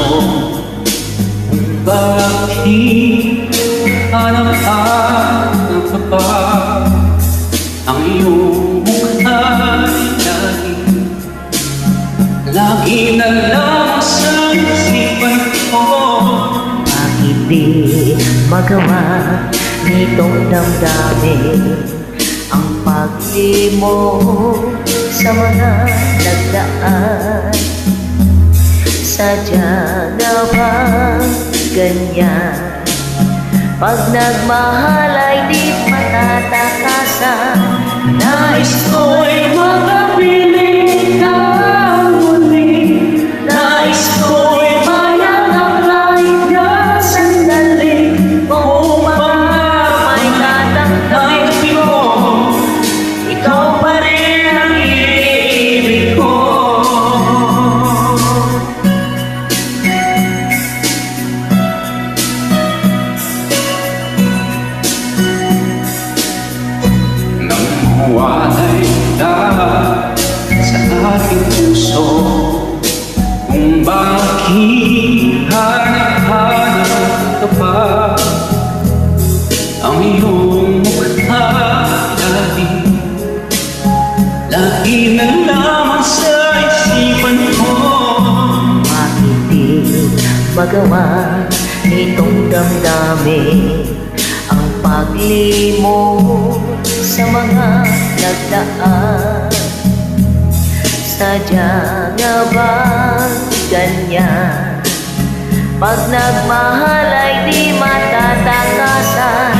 kung bakit hanap-hanap ka pa. Ang iyong mukha'y lagi na lang sa isipan ko. Bakit di magawa nitong damdamin ang paglimot sa mga nagdaan? Sadya na ba ganyan? Pag nagmahal ay di matatakasan. Nais ko'y makapiling ka muli. Nais ko'y Mayakap kahit na sandali. Kung may tatanggapin ko, ikaw pa rin ang iibig ko. Nang mawalay ka sa aking puso, kung bakit hanap-hanap ka pa. Ang iyong mukha lagi na lamang sa isipan ko. bakit di magawa itong damdamin ang paglimot sa mga nagdaan? Sadya nga ba ganyan? Pag nagmahal ay di matatakasan.